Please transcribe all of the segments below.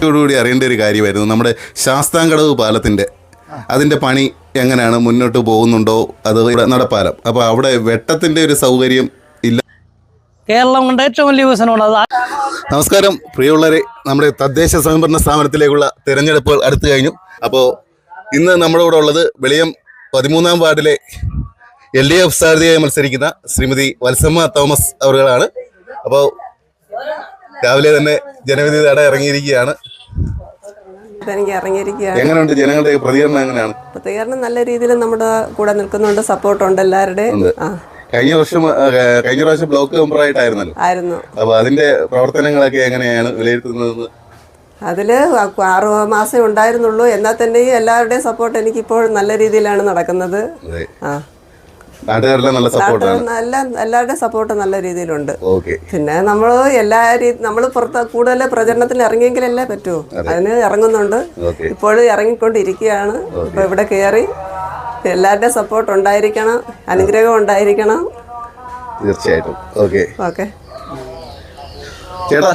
ോടുകൂടി അറിയേണ്ട ഒരു കാര്യമായിരുന്നു നമ്മുടെ ശാസ്താംകടവ് പാലത്തിൻ്റെ അതിൻ്റെ പണി എങ്ങനെയാണ്, മുന്നോട്ട് പോകുന്നുണ്ടോ, അത് നടപ്പാലം. അപ്പോൾ അവിടെ വെട്ടത്തിൻ്റെ ഒരു സൗകര്യം ഇല്ല. കേരളം കൊണ്ട് ഏറ്റവും വലിയ വികസനമാണ്. നമസ്കാരം പ്രിയമുള്ളവരെ, നമ്മുടെ തദ്ദേശ സ്വയംഭരണ സ്ഥാപനത്തിലേക്കുള്ള തിരഞ്ഞെടുപ്പുകൾ അടുത്തു കഴിഞ്ഞു. അപ്പോൾ ഇന്ന് നമ്മുടെ കൂടെ ഉള്ളത് വെളിയം 13-ാം വാർഡിലെ LDF സ്ഥാനാർത്ഥിയായി മത്സരിക്കുന്ന ശ്രീമതി വത്സമ്മ തോമസ് അവരുകളാണ്. അപ്പോൾ രാവിലെ തന്നെ ജനവിധി തേടാൻ ഇറങ്ങിയിരിക്കുകയാണ്. എങ്ങനെയുണ്ട് ജനങ്ങളുടെ പ്രതികരണം? എങ്ങനെയാണ് പ്രതികരണം? നല്ല രീതിയിൽ നമ്മുടെ കൂടെ നിൽക്കുന്നുണ്ട്, സപ്പോർട്ടുണ്ട് എല്ലാവരുടെയും. കഴിഞ്ഞ പ്രാവശ്യം ബ്ലോക്ക് മെമ്പറായിട്ടായിരുന്നല്ലോ. അപ്പൊ അതിന്റെ പ്രവർത്തനങ്ങളൊക്കെ എങ്ങനെയാണ് വിലയിരുത്തുന്നത്? അതില് 6 മാസം ഉണ്ടായിരുന്നുള്ളൂ, എന്നാൽ തന്നെയും എല്ലാവരുടെയും സപ്പോർട്ട് എനിക്കിപ്പോൾ നല്ല രീതിയിലാണ് നടക്കുന്നത്. എല്ലാവരുടെയും സപ്പോർട്ട് നല്ല രീതിയിലുണ്ട്. പിന്നെ നമ്മൾ കൂടുതൽ പ്രചരണത്തിന് ഇറങ്ങിയെങ്കിലല്ലേ പറ്റൂ, അതിന് ഇറങ്ങുന്നുണ്ട്. ഇപ്പോഴും ഇറങ്ങിക്കൊണ്ടിരിക്കുകയാണ്. ഇപ്പൊ ഇവിടെ കയറി എല്ലാവരുടെയും സപ്പോർട്ട് ഉണ്ടായിരിക്കണം, അനുഗ്രഹം ഉണ്ടായിരിക്കണം. തീർച്ചയായിട്ടും. ഓക്കെ ചേട്ടാ,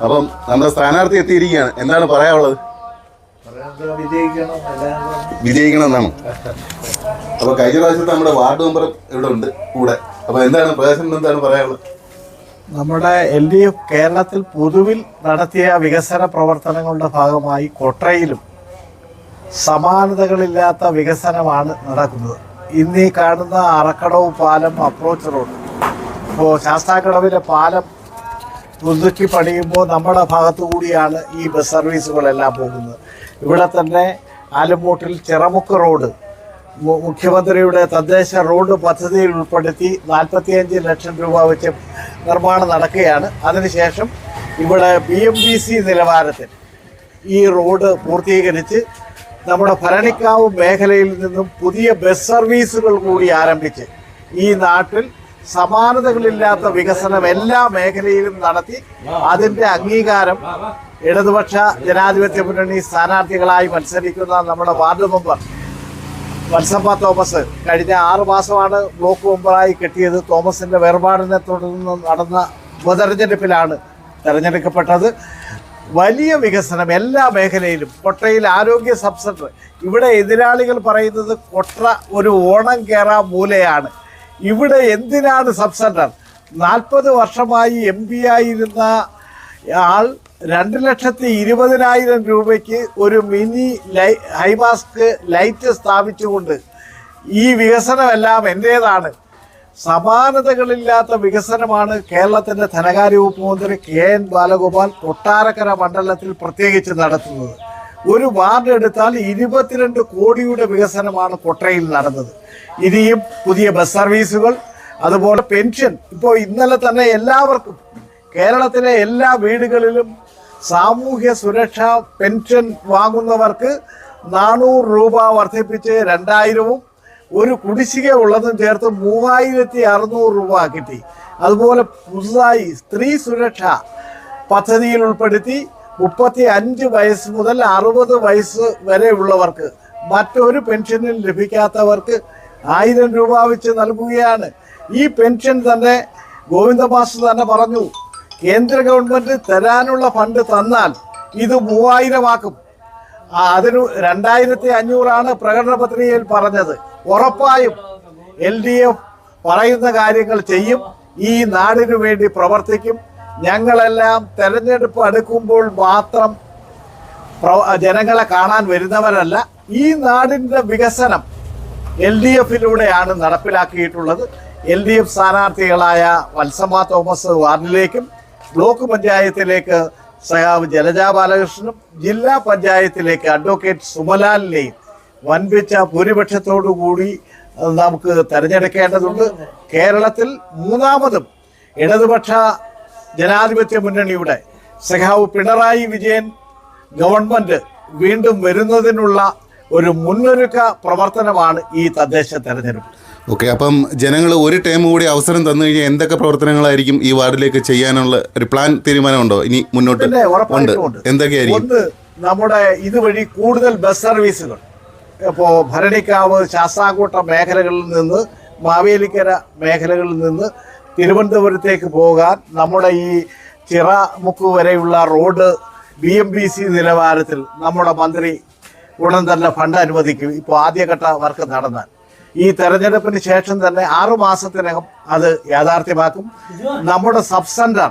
അപ്പം നമ്മുടെ സ്ഥാനാർത്ഥി എത്തിയിരിക്കുകയാണ്. എന്താണ് പറയാനുള്ളത്? വിജയിക്കണം എന്നാണ്. അപ്പൊ കഴിഞ്ഞ പ്രാവശ്യത്തെ നമ്മുടെ വാർഡ് മെമ്പർ ഇവിടെ ഉണ്ട് കൂടെ. അപ്പൊ എന്താണ് പ്രകാശൻ, എന്താണ് പറയാനുള്ളത്? നമ്മുടെ LDF കേരളത്തിൽ പൊതുവിൽ നടത്തിയ വികസന പ്രവർത്തനങ്ങളുടെ ഭാഗമായി കൊട്രയിലും സമാനതകളില്ലാത്ത വികസനമാണ് നടക്കുന്നത്. ഇന്ന് ഈ കാണുന്ന അറക്കടവ് പാലം, അപ്രോച്ച് റോഡ്, ഇപ്പോൾ ശാസ്താക്കടവിലെ പാലം പുതുക്കി പണിയുമ്പോൾ നമ്മുടെ ഭാഗത്തു കൂടിയാണ് ഈ ബസ് സർവീസുകളെല്ലാം പോകുന്നത്. ഇവിടെ തന്നെ ആലമ്പൂട്ടിൽ ചിറമുക്ക് റോഡ് മുഖ്യമന്ത്രിയുടെ തദ്ദേശ റോഡ് പദ്ധതിയിൽ ഉൾപ്പെടുത്തി 45 ലക്ഷം രൂപ വെച്ച് നിർമ്മാണം നടക്കുകയാണ്. അതിനുശേഷം ഇവിടെ BMDC നിലവാരത്തിൽ ഈ റോഡ് പൂർത്തീകരിച്ച് നമ്മുടെ ഭരണിക്കാവ് മേഖലയിൽ നിന്നും പുതിയ ബസ് സർവീസുകൾ കൂടി ആരംഭിച്ച് ഈ നാട്ടിൽ സമാനതകളില്ലാത്ത വികസനം എല്ലാ മേഖലയിലും നടത്തി അതിൻ്റെ അംഗീകാരം ഇടതുപക്ഷ ജനാധിപത്യ മുന്നണി സ്ഥാനാർത്ഥികളായി മത്സരിക്കുന്ന നമ്മുടെ വാർഡ് മെമ്പർ വത്സമ്മ തോമസ് കഴിഞ്ഞ 6 മാസമാണ് ബ്ലോക്ക് മെമ്പറായി കിട്ടിയത്. തോമസിന്റെ വേർപാടിനെ തുടർന്ന് നടന്ന ഉപതെരഞ്ഞെടുപ്പിലാണ് തെരഞ്ഞെടുക്കപ്പെട്ടത്. വലിയ വികസനം എല്ലാ മേഖലയിലും. കൊട്രയിൽ ആരോഗ്യ സബ് സെന്റർ, ഇവിടെ എതിരാളികൾ പറയുന്നത് കൊട്ര ഒരു ഓണം കേറാ മൂലയാണ്. ഇവിടെ എന്തിനാണ് സബ് സെന്റർ? 40 വർഷമായി MP ആയിരുന്ന ആൾ 2,20,000 രൂപയ്ക്ക് ഒരു മിനി ഹൈമാസ്ക് ലൈറ്റ് സ്ഥാപിച്ചുകൊണ്ട് ഈ വികസനമെല്ലാം എൻ്റേതാണ്. സമാനതകളില്ലാത്ത വികസനമാണ് കേരളത്തിൻ്റെ ധനകാര്യ വകുപ്പ് മന്ത്രി KN ബാലഗോപാൽ കൊട്ടാരക്കര മണ്ഡലത്തിൽ പ്രത്യേകിച്ച് നടത്തുന്നത്. ഒരു വാർഡ് എടുത്താൽ 22 കോടിയുടെ വികസനമാണ് കൊട്രയിൽ നടന്നത്. ഇനിയും പുതിയ ബസ് സർവീസുകൾ, അതുപോലെ പെൻഷൻ. ഇപ്പോൾ ഇന്നലെ തന്നെ എല്ലാവർക്കും കേരളത്തിലെ എല്ലാ വീടുകളിലും സാമൂഹ്യ സുരക്ഷാ പെൻഷൻ വാങ്ങുന്നവർക്ക് 400 രൂപ വർദ്ധിപ്പിച്ച് 2000-ഉം ഒരു കുടിശ്ശിക ഉള്ളതും ചേർത്ത് 3600 രൂപ കിട്ടി. അതുപോലെ പുതുതായി സ്ത്രീ സുരക്ഷാ പദ്ധതിയിൽ ഉൾപ്പെടുത്തി 35 വയസ്സ് മുതൽ 60 വയസ്സ് വരെ ഉള്ളവർക്ക് മറ്റൊരു പെൻഷനും ലഭിക്കാത്തവർക്ക് 1000 രൂപ വെച്ച് നൽകുകയാണ്. ഈ പെൻഷൻ തന്നെ ഗോവിന്ദ മാസ്റ്റർ തന്നെ പറഞ്ഞു, കേന്ദ്ര ഗവൺമെന്റ് തരാനുള്ള ഫണ്ട് തന്നാൽ ഇത് 3000 ആക്കും. അതിന് 2500 പ്രകടന പത്രികയിൽ പറഞ്ഞത്. ഉറപ്പായും LDF പറയുന്ന കാര്യങ്ങൾ ചെയ്യും, ഈ നാടിനു വേണ്ടി പ്രവർത്തിക്കും. ഞങ്ങളെല്ലാം തെരഞ്ഞെടുപ്പ് അടുക്കുമ്പോൾ മാത്രം ജനങ്ങളെ കാണാൻ വരുന്നവരല്ല. ഈ നാടിൻ്റെ വികസനം LDFിലൂടെയാണ് നടപ്പിലാക്കിയിട്ടുള്ളത്. LDF സ്ഥാനാർത്ഥികളായ വത്സമ്മ തോമസ് വാർഡിലേക്കും ബ്ലോക്ക് പഞ്ചായത്തിലേക്ക് സഹാവ് ജലജ ബാലകൃഷ്ണനും ജില്ലാ പഞ്ചായത്തിലേക്ക് അഡ്വക്കേറ്റ് സുമലാലിനെയും വൻപിച്ച ഭൂരിപക്ഷത്തോടുകൂടി നമുക്ക് തെരഞ്ഞെടുക്കേണ്ടതുണ്ട്. കേരളത്തിൽ 3ാമതും ഇടതുപക്ഷ ജനാധിപത്യ മുന്നണിയുടെ സഖാവ് പിണറായി വിജയൻ ഗവൺമെന്റ് വീണ്ടും വരുന്നതിനുള്ള ഒരു മുന്നൊരുക്ക പ്രവർത്തനമാണ് ഈ തദ്ദേശ തെരഞ്ഞെടുപ്പ്. ഓക്കെ, അപ്പം ജനങ്ങൾ ഒരു ടൈം കൂടി അവസരം തന്നു കഴിഞ്ഞാൽ എന്തൊക്കെ പ്രവർത്തനങ്ങളായിരിക്കും ഈ വാർഡിലേക്ക് ചെയ്യാനുള്ള ഒരു പ്ലാൻ തീരുമാനമുണ്ടോ ഇനി മുന്നോട്ട്? എന്തൊക്കെയായിരിക്കും? ഒന്ന്, നമ്മുടെ ഇതുവഴി കൂടുതൽ ബസ് സർവീസുകൾ ഇപ്പോൾ ഭരണിക്കാവ്, ശാസ്താംകോട്ട മേഖലകളിൽ നിന്ന്, മാവേലിക്കര മേഖലകളിൽ നിന്ന് തിരുവനന്തപുരത്തേക്ക് പോകാൻ നമ്മുടെ ഈ ചിറമുക്ക് വരെയുള്ള റോഡ് BMBC നിലവാരത്തിൽ നമ്മുടെ മന്ത്രി ഉടൻ തന്നെ ഫണ്ട് അനുവദിക്കും. ഇപ്പോൾ ആദ്യഘട്ട വർക്ക് നടന്നാൽ ഈ തെരഞ്ഞെടുപ്പിന് ശേഷം തന്നെ 6 മാസത്തിനകം അത് യാഥാർത്ഥ്യമാക്കും. നമ്മുടെ സബ് സെന്റർ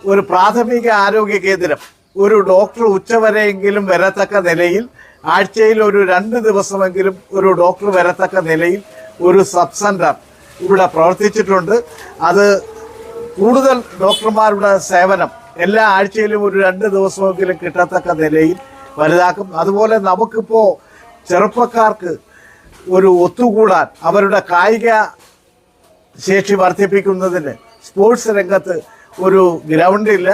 ഒരു പ്രാഥമിക ആരോഗ്യ കേന്ദ്രം, ഒരു ഡോക്ടർ ഉച്ചവരെയെങ്കിലും വരത്തക്ക നിലയിൽ, ആഴ്ചയിൽ ഒരു 2 ദിവസമെങ്കിലും ഒരു ഡോക്ടർ വരത്തക്ക നിലയിൽ ഒരു സബ് സെന്റർ ഇവിടെ പ്രവർത്തിച്ചിട്ടുണ്ട്. അത് കൂടുതൽ ഡോക്ടർമാരുടെ സേവനം എല്ലാ ആഴ്ചയിലും ഒരു 2 ദിവസമെങ്കിലും കിട്ടത്തക്ക നിലയിൽ വലുതാക്കും. അതുപോലെ നമുക്കിപ്പോൾ ചെറുപ്പക്കാർക്ക് ഒരു ഒത്തുകൂടാൻ, അവരുടെ കായിക ശേഷി വർദ്ധിപ്പിക്കുന്നതിന് സ്പോർട്സ് രംഗത്ത് ഒരു ഗ്രൗണ്ടില്ല.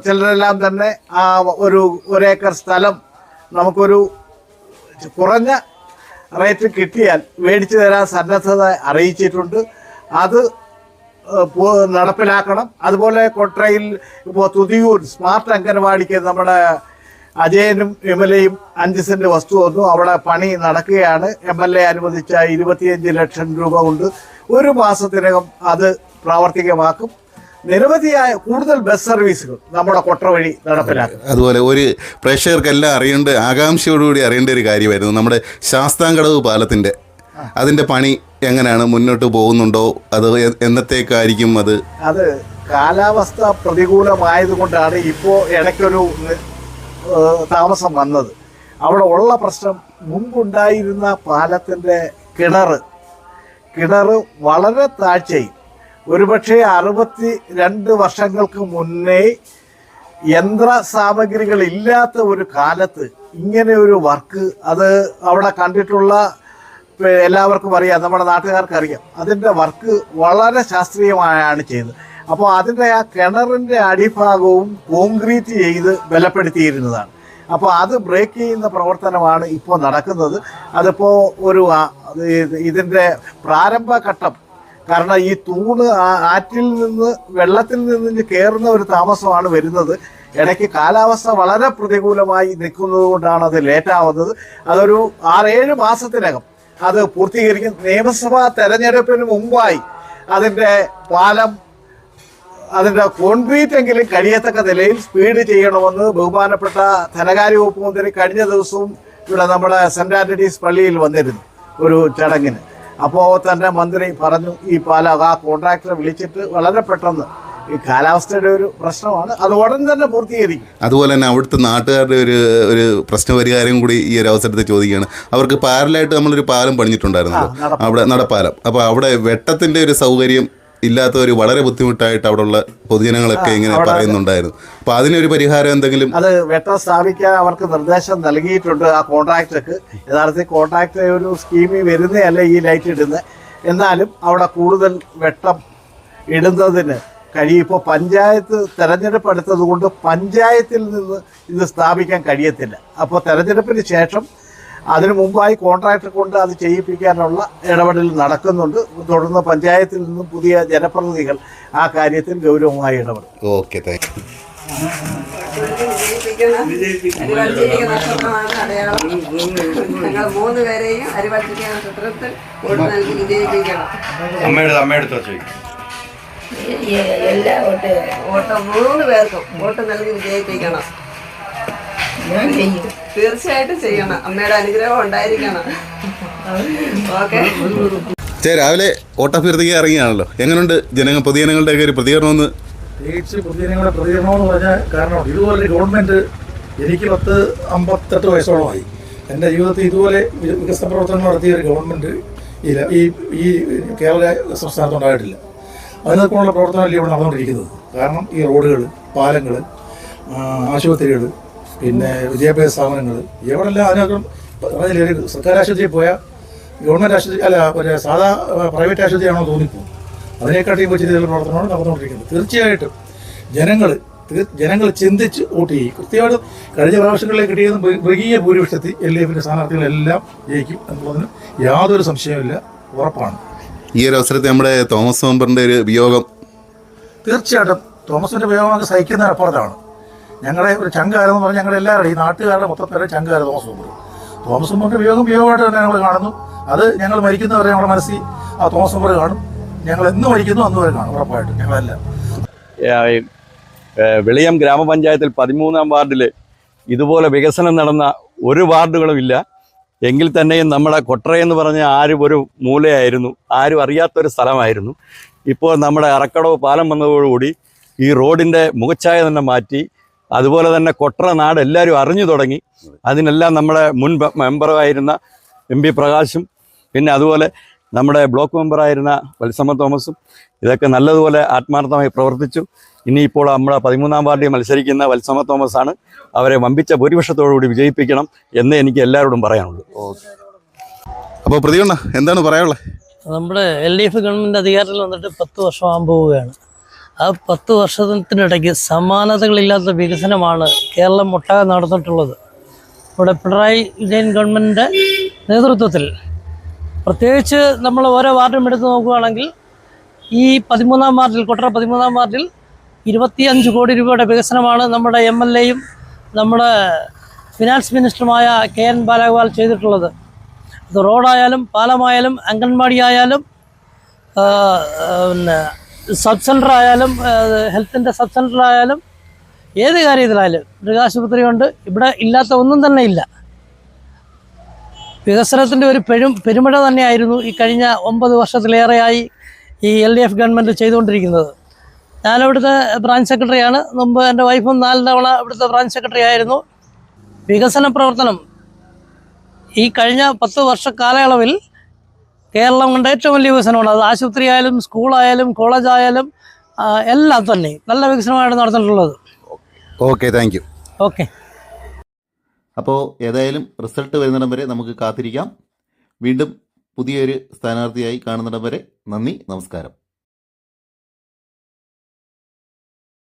ചിലരെല്ലാം തന്നെ ഒരു ഏക്കർ സ്ഥലം നമുക്കൊരു കുറഞ്ഞ റേറ്റ് കിട്ടിയാൽ മേടിച്ചു തരാൻ സന്നദ്ധത അറിയിച്ചിട്ടുണ്ട്. അത് നടപ്പിലാക്കണം. അതുപോലെ കൊട്രയിൽ ഇപ്പോൾ തുതിയൂർ സ്മാർട്ട് അംഗനവാടിക്ക് നമ്മുടെ അജയനും MLAയും 5 സെന്റ് വസ്തു വന്നു. അവിടെ പണി നടക്കുകയാണ്. MLA അനുവദിച്ച 25 ലക്ഷം രൂപ കൊണ്ട് 1 മാസത്തിനകം അത് പ്രാവർത്തികമാക്കും. നിരവധിയായ കൂടുതൽ ബസ് സർവീസുകൾ നമ്മുടെ കൊട്ര വഴി നടപ്പിലാക്കും. അതുപോലെ ഒരു പ്രേക്ഷകർക്കെല്ലാം ആകാംക്ഷയോടുകൂടി അറിയേണ്ട ഒരു കാര്യമായിരുന്നു നമ്മുടെ ശാസ്താംകടവ് പാലത്തിൻ്റെ അതിൻ്റെ പണി എങ്ങനെയാണ്, മുന്നോട്ട് പോകുന്നുണ്ടോ, അത് എന്നത്തേക്കായിരിക്കും? അത് കാലാവസ്ഥ പ്രതികൂലമായതുകൊണ്ടാണ് ഇപ്പോൾ ഇടയ്ക്കൊരു താമസം വന്നത്. അവിടെ ഉള്ള പ്രശ്നം, മുമ്പുണ്ടായിരുന്ന പാലത്തിൻ്റെ കിണർ വളരെ താഴ്ചയിൽ, ഒരുപക്ഷെ 62 വർഷങ്ങൾക്ക് മുന്നേ യന്ത്ര സാമഗ്രികൾ ഇല്ലാത്ത ഒരു കാലത്ത് ഇങ്ങനെ ഒരു വർക്ക് അത് അവിടെ കണ്ടിട്ടുള്ള എല്ലാവർക്കും അറിയാം, നമ്മുടെ നാട്ടുകാർക്ക് അറിയാം. അതിൻ്റെ വർക്ക് വളരെ ശാസ്ത്രീയമായാണ് ചെയ്തത്. അപ്പോൾ അതിൻ്റെ ആ കിണറിൻ്റെ അടിഭാഗവും കോൺക്രീറ്റ് ചെയ്ത് ബലപ്പെടുത്തിയിരുന്നതാണ്. അപ്പോൾ അത് ബ്രേക്ക് ചെയ്യുന്ന പ്രവർത്തനമാണ് ഇപ്പോൾ നടക്കുന്നത്. അതിപ്പോൾ ഇതിൻ്റെ പ്രാരംഭഘട്ടം, കാരണം ഈ തൂണ് ആറ്റിൽ നിന്ന് വെള്ളത്തിൽ നിന്ന് കയറുന്ന ഒരു താമസമാണ് വരുന്നത്. ഇടയ്ക്ക് കാലാവസ്ഥ വളരെ പ്രതികൂലമായി നിൽക്കുന്നത് കൊണ്ടാണ് അത് ലേറ്റാവുന്നത്. അതൊരു 6-7 മാസത്തിനകം അത് പൂർത്തീകരിക്കും. നിയമസഭാ തെരഞ്ഞെടുപ്പിന് മുമ്പായി അതിൻ്റെ പാലം, അതിൻ്റെ കോൺക്രീറ്റ് എങ്കിലും കഴിയത്തക്ക നിലയിൽ സ്പീഡ് ചെയ്യണമെന്ന് ബഹുമാനപ്പെട്ട ധനകാര്യ വകുപ്പ് മന്ത്രി കഴിഞ്ഞ ദിവസവും ഇവിടെ നമ്മുടെ സെൻറ് ആൻ്റണീസ് പള്ളിയിൽ വന്നിരുന്നു ഒരു ചടങ്ങിന്. അപ്പോൾ തന്നെ മന്ത്രി പറഞ്ഞു, ഈ പാലം ആ കോൺട്രാക്ടറെ വിളിച്ചിട്ട് വളരെ പെട്ടെന്ന്, ഈ കാലാവസ്ഥയുടെ ഒരു പ്രശ്നമാണ്, അത് ഉടൻ തന്നെ പൂർത്തീകരിക്കും. അതുപോലെ തന്നെ അവിടുത്തെ നാട്ടുകാരുടെ ഒരു പ്രശ്നപരിഹാരം കൂടി ഈ ഒരു അവസരത്തിൽ ചോദിക്കുകയാണ്. അവർക്ക് പാരലായിട്ട് നമ്മളൊരു പാലം പണിഞ്ഞിട്ടുണ്ടായിരുന്നല്ലോ, അവിടെ നടപ്പാലം. അപ്പോൾ അവിടെ വെട്ടത്തിൻ്റെ ഒരു സൗകര്യം ഇല്ലാത്തവർ വളരെ ബുദ്ധിമുട്ടായിട്ട് അവിടെയുള്ള പൊതുജനങ്ങളൊക്കെ ഇങ്ങനെ പറയുന്നുണ്ടായിരുന്നു. അപ്പോൾ അതിനൊരു പരിഹാരം എന്തെങ്കിലും? അത് വെട്ടം സ്ഥാപിക്കാൻ അവർക്ക് നിർദ്ദേശം നൽകിയിട്ടുണ്ട് ആ കോൺട്രാക്ടർക്ക്. യഥാർത്ഥത്തിൽ കോൺട്രാക്ടർ ഒരു സ്കീമിൽ വരുന്നതല്ല ഈ ലൈറ്റ് ഇടുന്നത്. എന്നാലും അവിടെ കൂടുതൽ വെട്ടം ഇടുന്നതിന് കഴിയും. ഇപ്പോൾ പഞ്ചായത്ത് തെരഞ്ഞെടുപ്പ് എടുത്തത് കൊണ്ട് പഞ്ചായത്തിൽ നിന്ന് ഇത് സ്ഥാപിക്കാൻ കഴിയത്തില്ല. അപ്പോൾ തെരഞ്ഞെടുപ്പിന് ശേഷം, അതിനു മുമ്പായി കോൺട്രാക്ടർ കൊണ്ട് അത് ചെയ്യിപ്പിക്കാനുള്ള ഇടപെടൽ നടക്കുന്നുണ്ട്. തുടർന്ന് പഞ്ചായത്തിൽ നിന്നും പുതിയ ജനപ്രതിനിധികൾ ആ കാര്യത്തിൽ ഗൗരവമായി ഇടപെടും. Okay, thank you. ഞങ്ങൾ 3 പേരെയും അരിവട്ടിക്കാൻ സത്രത്തിൽ വോട്ട് നൽകി വിജയിപ്പിക്കണം. വോട്ട് 3 പേർക്കും വോട്ട് നൽകി വിജയിപ്പിക്കണം. തീർച്ചയായിട്ടും ചെയ്യണം. അമ്മയുടെ അനുഗ്രഹം ഉണ്ടായിരിക്കണം. ഓക്കെ. രാവിലെ വോട്ടഭ്യർത്ഥിക്കാൻ ഇറങ്ങിയാണല്ലോ, എങ്ങനെയുണ്ട് പൊതുജനങ്ങളുടെയൊക്കെ ഒരു പ്രതികരണം? ഒന്ന് പ്രത്യേകിച്ച് പൊതുജനങ്ങളുടെ പ്രതികരണം എന്ന് പറഞ്ഞാൽ, കാരണം ഇതുപോലെ ഗവൺമെൻറ്, എനിക്ക് 58 വയസ്സോളമായി, എൻ്റെ ജീവിതത്തിൽ ഇതുപോലെ വികസന പ്രവർത്തനങ്ങൾ നടത്തിയ ഒരു ഗവൺമെൻറ് ഈ കേരള സംസ്ഥാനത്തുണ്ടായിട്ടില്ല. അതിനൊക്കെയുള്ള പ്രവർത്തനമല്ലേ ഇവിടെ നടന്നുകൊണ്ടിരിക്കുന്നത്. കാരണം ഈ റോഡുകൾ, പാലങ്ങൾ, ആശുപത്രികൾ, പിന്നെ വിദ്യാഭ്യാസ സ്ഥാപനങ്ങൾ, എവിടെല്ലാം അതിനൊക്കെ പറഞ്ഞില്ലേ, ഒരു സർക്കാർ ആശുപത്രിയിൽ പോയാൽ ഗവൺമെൻറ് ആശുപത്രി അല്ല, ഒരു സാധാ പ്രൈവറ്റ് ആശുപത്രിയാണോ തോന്നിപ്പോകും. അതിനെക്കാട്ടിയും വെച്ച് ഇതിലുള്ള പ്രവർത്തനമാണ് നടന്നുകൊണ്ടിരിക്കുന്നത്. തീർച്ചയായിട്ടും ജനങ്ങൾ ചിന്തിച്ച് വോട്ട് ചെയ്യും. കൃത്യമായിട്ട് കഴിഞ്ഞ പ്രാവശ്യങ്ങളിലേക്ക് കിട്ടിയതും മൃഗീയ ഭൂരിപക്ഷത്തിൽ LDFിൻ്റെ സ്ഥാനാർത്ഥികളെല്ലാം ജയിക്കും എന്നുള്ളതിന് യാതൊരു സംശയമില്ല, ഉറപ്പാണ്. ഈ ഒരു അവസരത്തിൽ നമ്മുടെ തോമസ് മെമ്പറിൻ്റെ ഒരു വിയോഗം, തീർച്ചയായിട്ടും തോമസിൻ്റെ വിയോഗം സഹിക്കുന്നതിനപ്പുറത്താണ്. ഞങ്ങളുടെ ഒരു ചങ്കാരെന്ന് പറഞ്ഞാൽ ഞങ്ങളെല്ലാവരും, ഈ നാട്ടുകാരുടെ മൊത്തം പേരെ ചങ്കാര തോമസ് മെമ്പർ. തോമസ് മെമ്പറിന്റെ വിയോഗമായിട്ട് തന്നെ ഞങ്ങൾ കാണുന്നു. അത് ഞങ്ങൾ മരിക്കുന്നവരെ ഞങ്ങളുടെ മനസ്സിൽ ആ തോമസ് മെമ്പർ കാണും. ഞങ്ങൾ എന്ന് മരിക്കുന്നു അന്ന് വരെ കാണും, ഉറപ്പായിട്ടും ഞങ്ങളെല്ലാം. വെളിയം ഗ്രാമപഞ്ചായത്തിൽ 13-ാം വാർഡിൽ ഇതുപോലെ വികസനം നടന്ന ഒരു വാർഡുകളും ഇല്ല. എങ്കിൽ തന്നെയും നമ്മുടെ കൊട്ടറയെന്ന് പറഞ്ഞ ആരും ഒരു മൂലയായിരുന്നു, ആരും അറിയാത്തൊരു സ്ഥലമായിരുന്നു. ഇപ്പോൾ നമ്മുടെ അറക്കടവ് പാലം വന്നതോടുകൂടി ഈ റോഡിൻ്റെ മുഖച്ഛായ തന്നെ മാറ്റി. അതുപോലെ തന്നെ കൊട്ടറ നാട് എല്ലാവരും അറിഞ്ഞു തുടങ്ങി. അതിനെല്ലാം നമ്മുടെ മുൻ മെമ്പറായിരുന്ന MP പ്രകാശും പിന്നെ അതുപോലെ നമ്മുടെ ബ്ലോക്ക് മെമ്പറായിരുന്ന വത്സമ്മ തോമസും ഇതൊക്കെ നല്ലതുപോലെ ആത്മാർത്ഥമായി പ്രവർത്തിച്ചു. ഇനിയിപ്പോൾ നമ്മുടെ 13-ാം വാർഡിൽ മത്സരിക്കുന്ന വത്സമ്മ തോമസാണ്. അവരെ വമ്പിച്ച ഭൂരിപക്ഷത്തോടുകൂടി വിജയിപ്പിക്കണം എന്ന് എനിക്ക് എല്ലാവരോടും പറയാനുള്ളൂ. അപ്പോൾ പ്രതികണ്ണ എന്താണ് പറയാനുള്ളത്? നമ്മുടെ LDF ഗവൺമെൻറ് അധികാരത്തിൽ വന്നിട്ട് 10 വർഷമാകാൻ പോവുകയാണ്. ആ 10 വർഷത്തിനിടയ്ക്ക് സമാനതകളില്ലാത്ത വികസനമാണ് കേരളം ഒട്ടാകെ നടന്നിട്ടുള്ളത്. ഇവിടെ പിണറായി വിജയൻ ഗവൺമെൻറ്റിൻ്റെ നേതൃത്വത്തിൽ പ്രത്യേകിച്ച് നമ്മൾ ഓരോ വാർഡും എടുത്ത് നോക്കുകയാണെങ്കിൽ ഈ 13-ാം വാർഡിൽ, കൊട്ടറ 13-ാം വാർഡിൽ 25 കോടി രൂപയുടെ വികസനമാണ് നമ്മുടെ MLAയും നമ്മുടെ ഫിനാൻസ് മിനിസ്റ്ററുമായ KN ബാലഗോപാൽ ചെയ്തിട്ടുള്ളത്. ഇത് റോഡായാലും പാലമായാലും അംഗൻവാടി ആയാലും പിന്നെ സബ് സെൻ്റർ ആയാലും ഹെൽത്തിൻ്റെ സബ് സെൻ്റർ ആയാലും ഏത് കാര്യത്തിലായാലും മൃഗാശുപത്രിയുണ്ട്. ഇവിടെ ഇല്ലാത്ത ഒന്നും തന്നെ ഇല്ല. വികസനത്തിൻ്റെ ഒരു പെരുമഴ തന്നെയായിരുന്നു ഈ കഴിഞ്ഞ 9 വർഷത്തിലേറെയായി ഈ LDF ഗവൺമെൻറ് ചെയ്തുകൊണ്ടിരിക്കുന്നത്. ഞാനിവിടുത്തെ ബ്രാഞ്ച് സെക്രട്ടറിയാണ്. മുമ്പ് എൻ്റെ വൈഫും 4 തവണ ഇവിടുത്തെ ബ്രാഞ്ച് സെക്രട്ടറി ആയിരുന്നു. വികസന പ്രവർത്തനം ഈ കഴിഞ്ഞ 10 വർഷ കാലയളവിൽ കേരളം കൊണ്ട് ഏറ്റവും വലിയ വികസനമാണ്. അത് ആശുപത്രി ആയാലും സ്കൂളായാലും കോളേജായാലും എല്ലാം തന്നെ നല്ല വികസനമാണ് നടന്നിട്ടുള്ളത്. Okay, thank you. ഓക്കെ. അപ്പോൾ ഏതായാലും റിസൾട്ട് വരുന്നിടം വരെ നമുക്ക് കാത്തിരിക്കാം. വീണ്ടും പുതിയൊരു സ്ഥാനാർത്ഥിയായി കാണുന്നിടം വരെ നന്ദി, നമസ്കാരം.